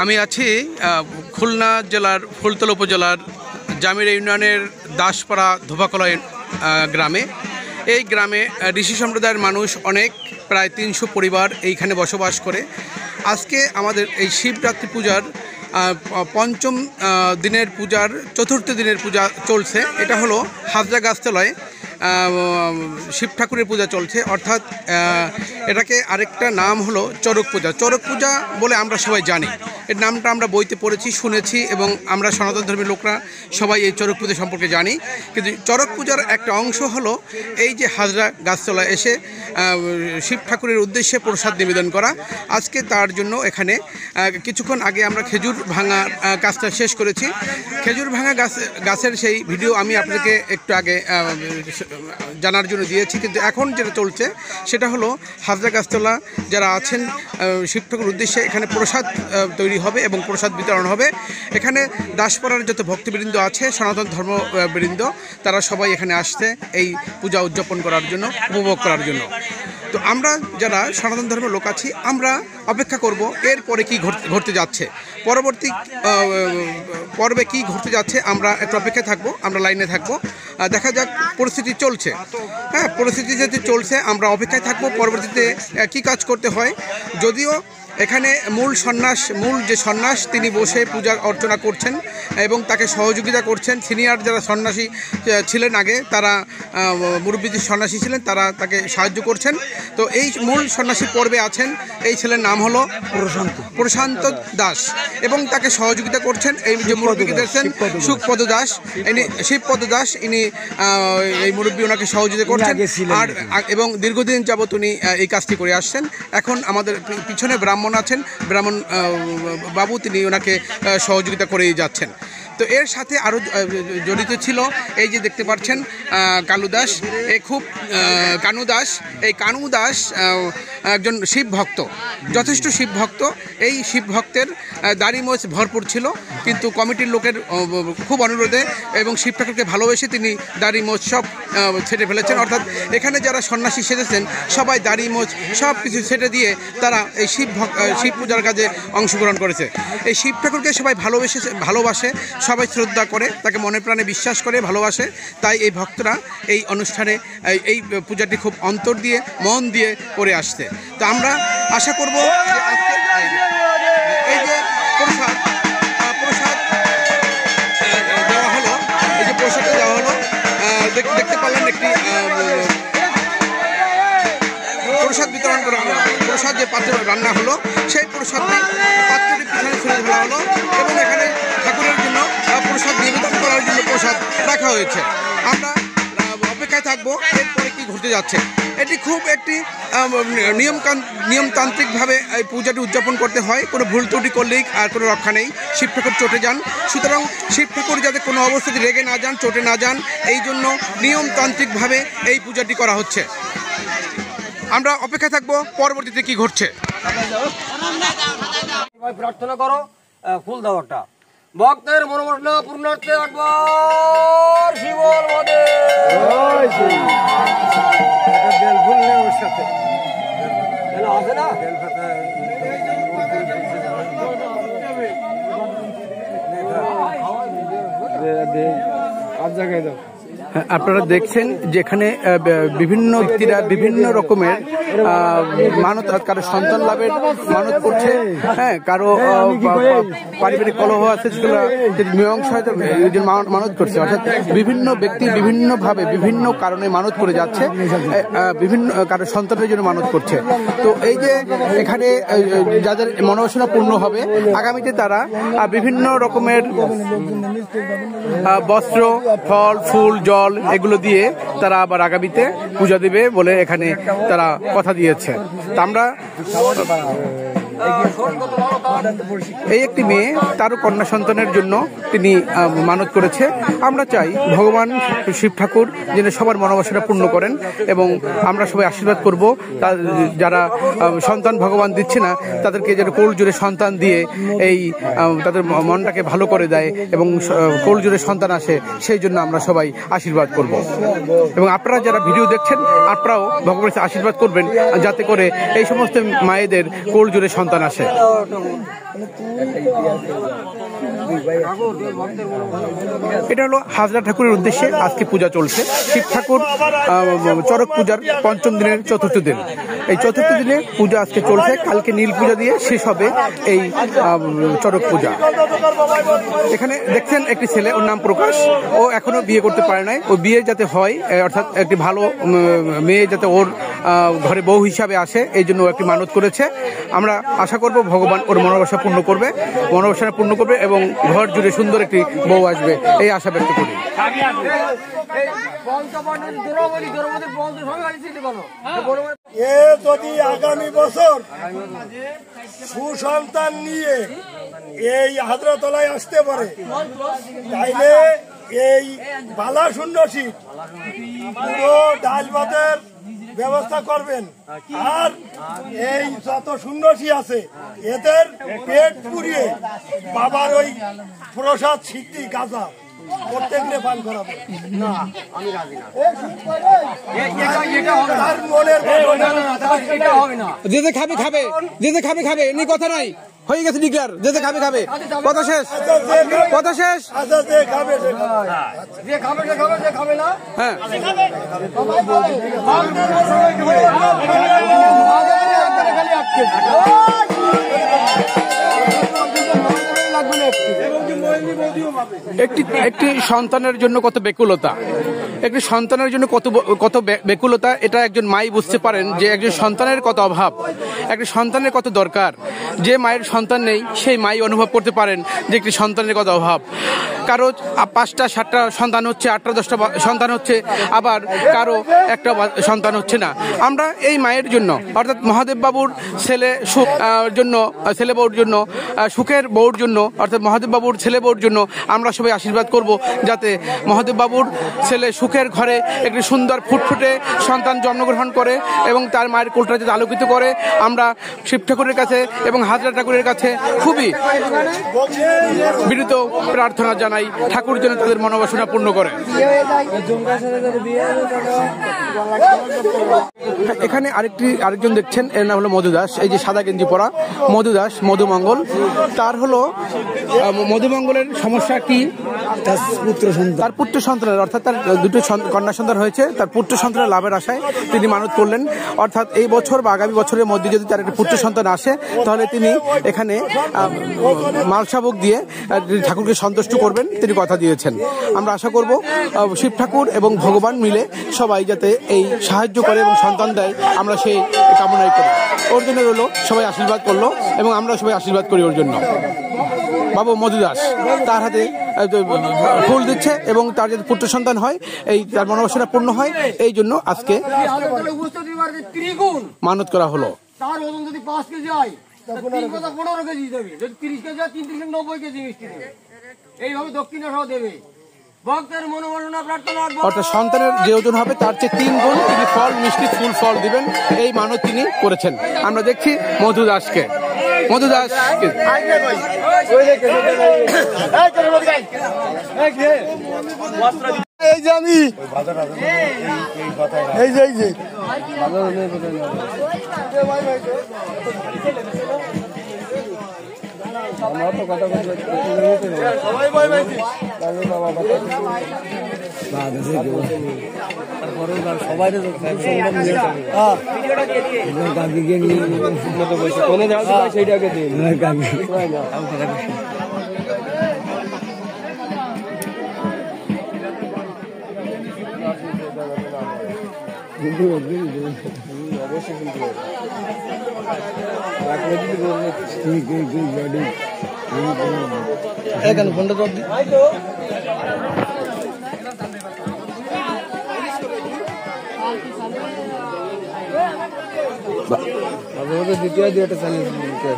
আমি আছি খুলনা জেলার ফুলতলা উপজেলার জামিরা ইউনিয়নের দাসপাড়া ধোপাকলা গ্রামে। এই গ্রামে ঋষি সম্প্রদায়ের মানুষ অনেক, প্রায় 300 পরিবার এইখানে বসবাস করে। আজকে আমাদের এই শিবরাত্রি পূজার পঞ্চম দিনের পূজার চতুর্থ দিনের পূজা চলছে। এটা হলো হাজরা গাছতলায় শিব ঠাকুরের পূজা চলছে, অর্থাৎ এটাকে আরেকটা নাম হলো চড়ক পূজা। চড়ক পূজা বলে আমরা সবাই জানি, এর নামটা আমরা বইতে পড়েছি, শুনেছি, এবং আমরা সনাতন ধর্মের লোকরা সবাই এই চড়ক পূজা সম্পর্কে জানি। কিন্তু চড়ক পূজার একটা অংশ হলো এই যে হাজরা গাছতলায় এসে শিব ঠাকুরের উদ্দেশ্যে প্রসাদ নিবেদন করা। আজকে তার জন্য এখানে কিছুক্ষণ আগে আমরা খেজুর ভাঙা কাজটা শেষ করেছি। খেজুর ভাঙা গাছের সেই ভিডিও আমি আপনাদেরকে একটু আগে জানার জন্য দিয়েছি। কিন্তু এখন যেটা চলছে সেটা হলো হাজরা গাছতলা যারা আছেন শিব ঠাকুরের উদ্দেশ্যে এখানে প্রসাদ তৈরি হবে এবং প্রসাদ বিতরণ হবে। এখানে দাসপাড়ার যত ভক্তবৃন্দ আছে, সনাতন ধর্মবৃন্দ, তারা সবাই এখানে আসছে এই পূজা উদযাপন করার জন্য, উপভোগ করার জন্য। তো আমরা যারা সনাতন ধর্মের লোক আছি, আমরা অপেক্ষা করব এরপরে কি ঘটতে যাচ্ছে, পরবর্তী পর্বে কি ঘটতে যাচ্ছে। আমরা একটু অপেক্ষায় থাকবো, আমরা লাইনে থাকবো, দেখা যাক। পরিস্থিতি চলছে, হ্যাঁ, পরিস্থিতি যেহেতু চলছে আমরা অপেক্ষায় থাকবো পরবর্তীতে কি কাজ করতে হয়। যদিও এখানে মূল যে সন্ন্যাস তিনি বসে পূজা অর্চনা করছেন এবং তাকে সহযোগিতা করছেন। সিনিয়র যারা সন্ন্যাসী ছিলেন আগে, তারা মুরব্বী যে সন্ন্যাসী ছিলেন, তারা তাকে সাহায্য করছেন। তো এই মূল সন্ন্যাসী পর্বে আছেন এই ছেলের নাম হলো প্রশান্ত দাস, এবং তাকে সহযোগিতা করছেন এই যে মুরব্বী দেখছেন শিবপদ দাস, ইনি এই মুরব্বী ওনাকে সহযোগিতা করছেন আর এবং দীর্ঘদিন যাবৎ উনি এই কাজটি করে আসছেন। এখন আমাদের পিছনে ব্রাহ্মণ আছেন, ব্রাহ্মণ বাবু, তিনি ওনাকে সহযোগিতা করেই যাচ্ছেন। তো এর সাথে আরও জড়িত ছিল এই যে দেখতে পাচ্ছেন কালু দাস, এই কানু দাস একজন শিব ভক্ত, যথেষ্ট শিব ভক্ত। এই শিব ভক্তের দাড়ি মোচ ভরপুর ছিল, কিন্তু কমিটির লোকের খুব অনুরোধে এবং শিব ঠাকুরকে ভালোবেসে তিনি দাড়ি মোচ সব ছেটে ফেলেছেন। অর্থাৎ এখানে যারা সন্ন্যাসী সেজেছেন সবাই দাড়ি মোচ সব কিছু ছেটে দিয়ে তারা এই শিব পূজার কাজে অংশগ্রহণ করেছে। এই শিব ঠাকুরকে সবাই ভালোবাসে, সবাই শ্রদ্ধা করে, তাকে মনে প্রাণে বিশ্বাস করে, ভালোবাসে। তাই এই ভক্তরা এই অনুষ্ঠানে এই পূজাটি খুব অন্তর দিয়ে, মন দিয়ে করে আসছে। তো আমরা আশা করব যে আজকে এই যে প্রসাদ দেওয়া হলো, এই যে প্রসাদটা দেওয়া হলো, দেখতে পারলেন একটি প্রসাদ বিতরণ করা হলো। প্রসাদ যে পাত্রে রান্না হলো, সেই প্রসাদটি পাত্রটি পিছনে ছড়িয়ে ফেলা হলো এবং এখানে ঠাকুরের জন্য প্রসাদ নিবেদন করার জন্য প্রসাদ রাখা হয়েছে। আমরা অপেক্ষায় থাকবো এরপরে কি ঘটতে যাচ্ছে। এটি খুব একটি নিয়মতান্ত্রিকভাবে এই পূজাটি উদযাপন করতে হয়। কোনো ভুল ত্রুটি করলেই আর কোনো রক্ষা নেই, শিব ঠাকুর চটে যান। সুতরাং শিব ঠাকুর যাতে কোনো অবস্থাতে রেগে না যান, চটে না যান, এই জন্য নিয়মতান্ত্রিকভাবে এই পূজাটি করা হচ্ছে। আমরা অপেক্ষা থাকবো পরবর্তীতে কি ঘটছে। প্রার্থনা করো, ফুল দাও একটা, ভক্তের মনোবাসনা পূর্ণার্থে একবার শিবর মদে আছে না। আপনারা দেখছেন যেখানে বিভিন্ন ব্যক্তিরা বিভিন্ন রকমের মানত, কারো সন্তান লাভের মানত করছে, হ্যাঁ, কারো পারিবারিক কলহ আছে, মীমাংসা হয়তো মানত করছে। অর্থাৎ বিভিন্ন ব্যক্তি বিভিন্নভাবে বিভিন্ন কারণে মানত করে যাচ্ছে, বিভিন্ন কারো সন্তানের জন্য মানত করছে। তো এই যে এখানে যাদের মনোবাসনা পূর্ণ হবে, আগামীতে তারা বিভিন্ন রকমের বস্ত্র, ফল, ফুল, জল, এগুলো দিয়ে তারা আবার আগামীতে পূজা দেবে বলে এখানে তারা কথা দিয়েছে। তা আমরা এই একটি মেয়ে তারও কন্যা সন্তানের জন্য তিনি মানত করেছে। আমরা চাই ভগবান শিব ঠাকুর যেন সবার মনোবাসনা পূর্ণ করেন এবং আমরা সবাই আশীর্বাদ করব। যারা সন্তান ভগবান দিচ্ছে না তাদেরকে যেন কোল জুড়ে সন্তান দিয়ে এই তাদের মনটাকে ভালো করে দেয় এবং কোল জুড়ে সন্তান আসে, সেই জন্য আমরা সবাই আশীর্বাদ করব। এবং আপনারা যারা ভিডিও দেখছেন আপনারাও ভগবানের আশীর্বাদ করবেন যাতে করে এই সমস্ত মায়েদের কোল জুড়ে সন্তান সন্তান আসে? এটা হলো হাজরা ঠাকুরের উদ্দেশ্যে আজকে পূজা চলছে। শিব ঠাকুর চড়ক পূজার পঞ্চম দিনের চতুর্থ দিন। এই চতুর্থ দিনে পূজা আজকে চলছে, কালকে নীল পূজা দিয়ে শেষ হবে এই চড়ক পূজা। এখানে দেখছেন একটি ছেলে, ওর নাম প্রকাশ, ও এখনো বিয়ে করতে পারে নাই। ও বিয়ে যাতে হয়, অর্থাৎ একটি ভালো মেয়ে যাতে ওর ঘরে বউ হিসাবে আসে, এই জন্য ও একটি মানত করেছে। আমরা আশা করব ভগবান ওর মনোবাসনা পূর্ণ করবে এবং ঘর জুড়ে সুন্দর একটি বউ আসবে, এই আশা ব্যক্ত করি। এ যদি আগামী বছর সুসন্তান নিয়ে এই হাজরাতলায় আসতে পারে, তাইলে এই বালা শূন্য শীত পুরো ডাল ভাতের ব্যবস্থা করবেন। আর এই যত সন্ন্যাসী আছে এদের পেট পুড়িয়ে বাবার ওই প্রসাদ সিদ্ধি গাঁজা প্রত্যেককে পান করাবে। না, আমি রাজি না। তার মনের এটা হবে না। যেতে খাবে খাবে, যেতে খাবে খাবে, এমনি কথা নাই, হয়ে গেছে ডিক্লার। যেতে খাবে খাবে, কথা শেষ, কথা শেষ। আচ্ছা, যে খাবে সে খাবে। যে খাবে সে খাবে, যে খাবে না হ্যাঁ, একটি সন্তানের জন্য কত ব্যাকুলতা, একটি সন্তানের জন্য কত ব্যাকুলতা, এটা একজন মাই বুঝতে পারেন যে একজন সন্তানের কত অভাব, একটি সন্তানের কত দরকার। যে মায়ের সন্তান নেই সেই মাই অনুভব করতে পারেন যে একটি সন্তানের কত অভাব। কারো 5টা 7টা সন্তান হচ্ছে, 8টা 10টা সন্তান হচ্ছে, আবার কারো একটা সন্তান হচ্ছে না। আমরা এই মায়ের জন্য, অর্থাৎ মহাদেব বাবুর ছেলে ছেলে বউর জন্য, সুখের বউর জন্য, অর্থাৎ মহাদেব বাবুর ছেলে বউর জন্য আমরা সবাই আশীর্বাদ করব, যাতে মহাদেব বাবুর ছেলে সুখের ঘরে একটি সুন্দর ফুটফুটে সন্তান জন্মগ্রহণ করে এবং তার মায়ের কোলটা যাতে আলোকিত করে। আমরা শিব ঠাকুরের কাছে এবং হাজরা ঠাকুরের কাছে খুবই বিনীত প্রার্থনা জানাই, ঠাকুর যেন তাদের মনোবাসনা পূর্ণ করে। এখানে আরেকজন দেখছেন, এর নাম হলো মধুদাস। এই যে সাদা গেঞ্জি পরা মধুদাস, মধুমঙ্গল। তার হলো মধুমঙ্গলের সমস্যা কি? তার পুত্র সন্তানের, অর্থাৎ তার 2টো কন্যা সন্তান হয়েছে, তার পুত্র সন্তানের লাভের আশায় তিনি মানত করলেন। অর্থাৎ এই বছর বা আগামী বছরের মধ্যে যদি তার একটি পুত্র সন্তান আসে, তাহলে তিনি এখানে মালসাভোগ দিয়ে ঠাকুরকে সন্তুষ্ট করবেন, তিনি কথা দিয়েছেন। আমরা আশা করব শিব ঠাকুর এবং ভগবান মিলে সবাই যাতে এই সাহায্য করে এবং সন্তান দেয়, আমরা সেই কামনাই করি। ওর জন্য রইল, সবাই আশীর্বাদ করলো এবং আমরা সবাই আশীর্বাদ করি ওর জন্য। বাবু মধুদাস তার হাতে ফুল দিচ্ছে এবং তার যাতে পুত্র সন্তান হয়, এই তার মনোবাসনা পূর্ণ হয়, এই জন্য আজকে মানত করা হলো। তার ওজন যদি 5 কেজি হয়, 15 কেজি দেবে। যদি 30 কেজি হয়, 3 90 কেজি মিষ্টি দেবে। এইভাবে দক্ষিণা সহ দেবে। ভক্তের মনোবাসনা প্রার্থনা, অর্থাৎ সন্তানের যে ওজন হবে তার চেয়ে 3 গুণ তিনি ফল, মিষ্টি, ফুল ফল দিবেন, এই মানত তিনি করেছেন। আমরা দেখছি মধুদাসকে, মধুদাস এই যে আমি এই যে দ্বিতীয় দিয়েটা চালিয়ে দিতে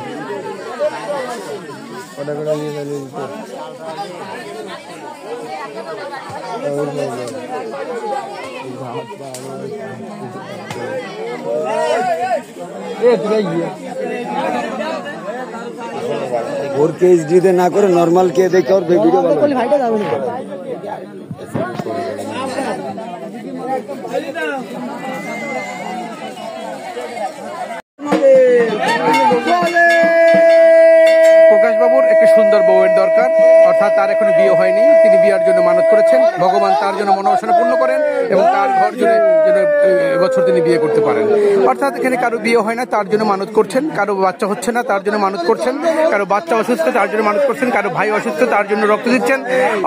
কটা করে নিয়ে চালিয়ে দিতে और के एचडी दे ना करे नॉर्मल के देखे और वीडियो वाला একটি সুন্দর বউয়ের দরকার, অর্থাৎ তার এখনো বিয়ে হয়নি, তিনি বিয়ের জন্য মানত করেছেন, ভগবান তার জন্য মনোবাসনা পূর্ণ করেন এবং তার ঘর জুড়ে যেন এবছর তিনি বিয়ে করতে পারেন। অর্থাৎ এখানে কারো বিয়ে হয় না তার জন্য মানত করছেন, কারো বাচ্চা হচ্ছে না তার জন্য মানত করছেন, কারো বাচ্চা অসুস্থ তার জন্য মানত করছেন, কারো ভাই অসুস্থ তার জন্য রক্ত দিচ্ছেন।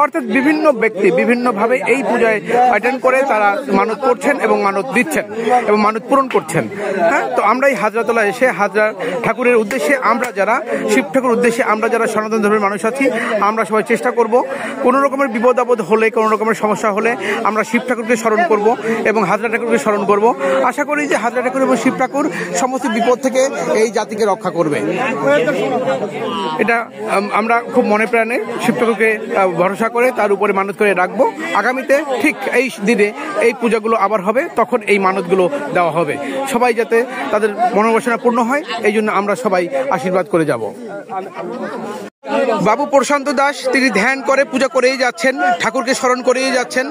অর্থাৎ বিভিন্ন ব্যক্তি বিভিন্নভাবে এই পূজায় অ্যাটেন্ড করে তারা মানত করছেন এবং মানত দিচ্ছেন এবং মানত পূরণ করছেন। হ্যাঁ, তো আমরা এই হাজরাতলা এসে হাজরা ঠাকুরের উদ্দেশ্যে, আমরা যারা শিব ঠাকুর উদ্দেশ্যে, আমরা যারা সনাতন ধর্মের মানুষ আছি, আমরা সবাই চেষ্টা করব কোনো রকমের বিপদ আপদ হলে, কোনো রকমের সমস্যা হলে আমরা শিব ঠাকুরকে স্মরণ করব এবং হাজরা ঠাকুরকে স্মরণ করব। আশা করি যে হাজরা ঠাকুর এবং শিব ঠাকুর সমস্ত বিপদ থেকে এই জাতিকে রক্ষা করবে। এটা আমরা খুব মনে প্রাণে শিব ঠাকুরকে ভরসা করে তার উপরে মানত করে রাখবো। আগামীতে ঠিক এই দিনে এই পূজাগুলো আবার হবে, তখন এই মানতগুলো দেওয়া হবে। সবাই যাতে তাদের মনোবাসনা পূর্ণ হয়, এই জন্য আমরা সবাই আশীর্বাদ করে যাব। বাবু প্রশান্ত দাস তিনি ধ্যান করে পূজা করেই যাচ্ছেন, ঠাকুরকে স্মরণ করেই যাচ্ছেন।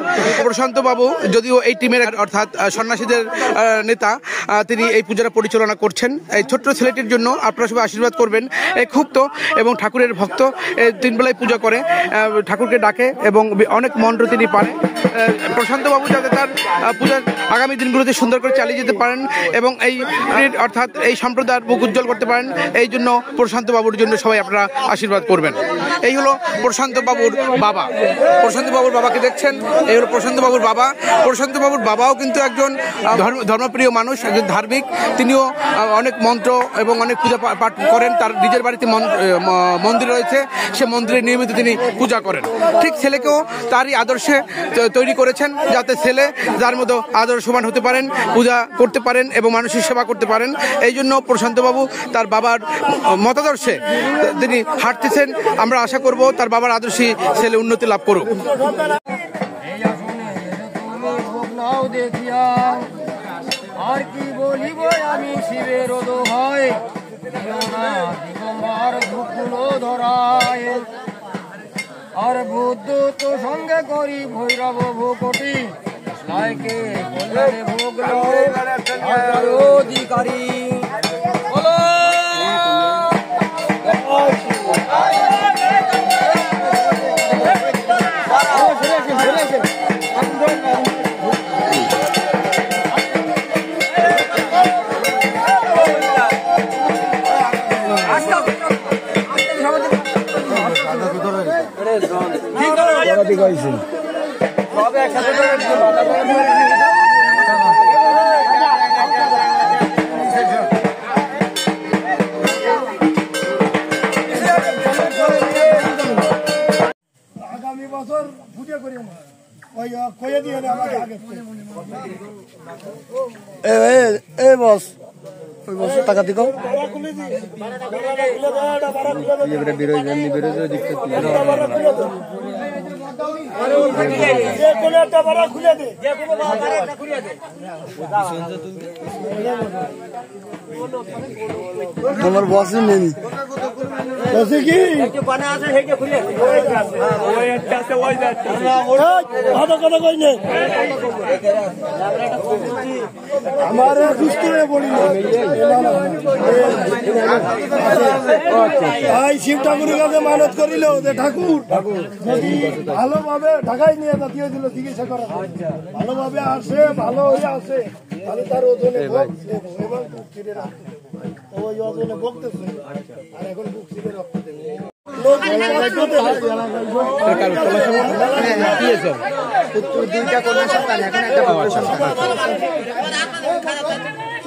প্রশান্ত বাবু যদিও এই টিমের অর্থাৎ সন্ন্যাসীদের নেতা, তিনি এই পূজাটা পরিচালনা করছেন। এই ছোট্ট ছেলেটির জন্য আপনারা সবাই আশীর্বাদ করবেন। এই ক্ষুব্ধ এবং ঠাকুরের ভক্ত, তিন বেলায় পূজা করে, ঠাকুরকে ডাকে এবং অনেক মন্ত্র তিনি পারেন। প্রশান্ত বাবু যাতে তার পূজা আগামী দিনগুলোতে সুন্দর করে চালিয়ে যেতে পারেন এবং এই অর্থাৎ এই সম্প্রদায়ের মুখ উজ্জ্বল করতে পারেন, এই জন্য প্রশান্ত বাবুর জন্য সবাই আপনারা আশীর্বাদ করবেন। এই হলো প্রশান্ত বাবুর বাবা। প্রশান্ত বাবুর বাবাকে দেখছেন, এই হলো প্রশান্ত বাবুর বাবা। প্রশান্ত বাবুর বাবাও কিন্তু একজন ধর্মপ্রিয় মানুষ, একজন ধার্মিক। তিনিও অনেক মন্ত্র এবং অনেক পূজা পাঠ করেন। তার নিজের বাড়িতে মন্দির রয়েছে, সে মন্দিরে নিয়মিত তিনি পূজা করেন। ঠিক ছেলেকেও তারই আদর্শে তৈরি করেছেন, যাতে ছেলে যার মতো আদর্শবান হতে পারেন, পূজা করতে পারেন এবং মানুষের সেবা করতে পারেন। এই জন্য প্রশান্ত বাবু তার বাবার মতাদর্শে তিনি হাঁটতেছেন। আমরা আশা করব তার বাবার আদর্শে ছেলে উন্নতি লাভ করুক। আর কি বলিব আমি শিবের দোহাই, দিগম্বর ভুকুলো ধরায়, আর বুদ্ধ তো সঙ্গে করি ভৈরব ভূকটি, লাইকে কল্যাণে ভোগ অধিকারী। আগামী বছর পুজো করি কয়ে দিয়ে আমাকে আগে বস টাকা দিও তোমার বস নেই কি আমার সুস্থ হয়ে পড়ি শিব ঠাকুরের কাছে মানত করিল যে ঠাকুর যদি ভালোভাবে ঢাকায় নিয়ে জাতীয় দিল চিকিৎসা করা, ভালোভাবে আসে, ভালো হয়ে আসে, তাহলে তার ওজনে এবং বুক ছিঁড়ে রাখতে, ওই ওজনে বকতেছে আর এখন বুক ছিঁড়ে রক্ত দেবে।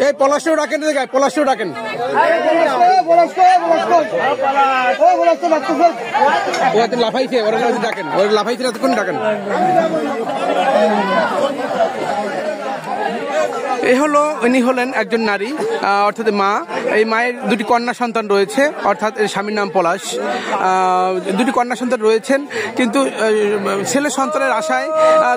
এই পলাশও ডাকেন, পলাশও ডাকেন। লাফাইছে, ওরা ডাকেন, ওরা লাফাইছে, এতক্ষণ ডাকেন। এই হলো, ইনি হলেন একজন নারী, অর্থাৎ মা। এই মায়ের দুটি কন্যা সন্তান রয়েছে, অর্থাৎ স্বামীর নাম পলাশ। দুটি কন্যা সন্তান রয়েছেন, কিন্তু ছেলে সন্তানের আশায়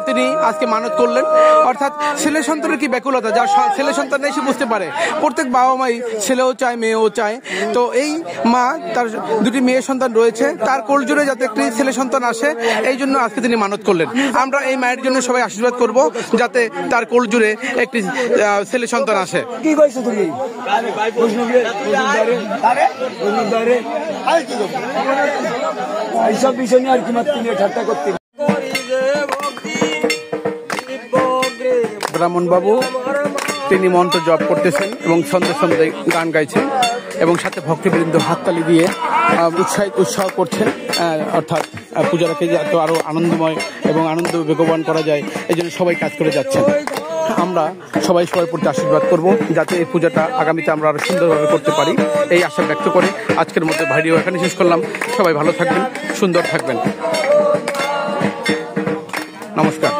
তিনি আজকে মানত করলেন। অর্থাৎ ছেলে সন্তানের কি ব্যাকুলতা, যার ছেলে সন্তান নেই সে বুঝতে পারে। প্রত্যেক বাবা মাই ছেলেও চায়, মেয়েও চায়। তো এই মা, তার দুটি মেয়ে সন্তান রয়েছে, তার কোলজোরে যাতে একটি ছেলে সন্তান আসে, এই জন্য আজকে তিনি মানত করলেন। আমরা এই মায়ের জন্য সবাই আশীর্বাদ করব, যাতে তার কোলজোরে একটি ছেলে সন্তান আছে। কি কইছো তুমি এইসব বিষয় নিয়ে আর কি মাত্র নিয়ে ঠাট্টা করতে। ব্রাহ্মণবাবু তিনি মন্ত্র জপ করতেছেন এবং সন্ধ্যে সন্ধ্যে গান গাইছেন এবং সাথে ভক্তবৃন্দ হাততালি দিয়ে উৎসাহ করছেন, অর্থাৎ পূজাটাকে যাতে আরও আনন্দময় এবং আনন্দ বেগবান করা যায় এই জন্য সবাই কাজ করে যাচ্ছেন। আমরা সবাই সবার প্রতি আশীর্বাদ করব যাতে এই পূজাটা আগামীতে আমরা আরও সুন্দরভাবে করতে পারি, এই আশা ব্যক্ত করে আজকের মধ্যে ভিডিও এখানে শেষ করলাম। সবাই ভালো থাকবেন, সুন্দর থাকবেন, নমস্কার।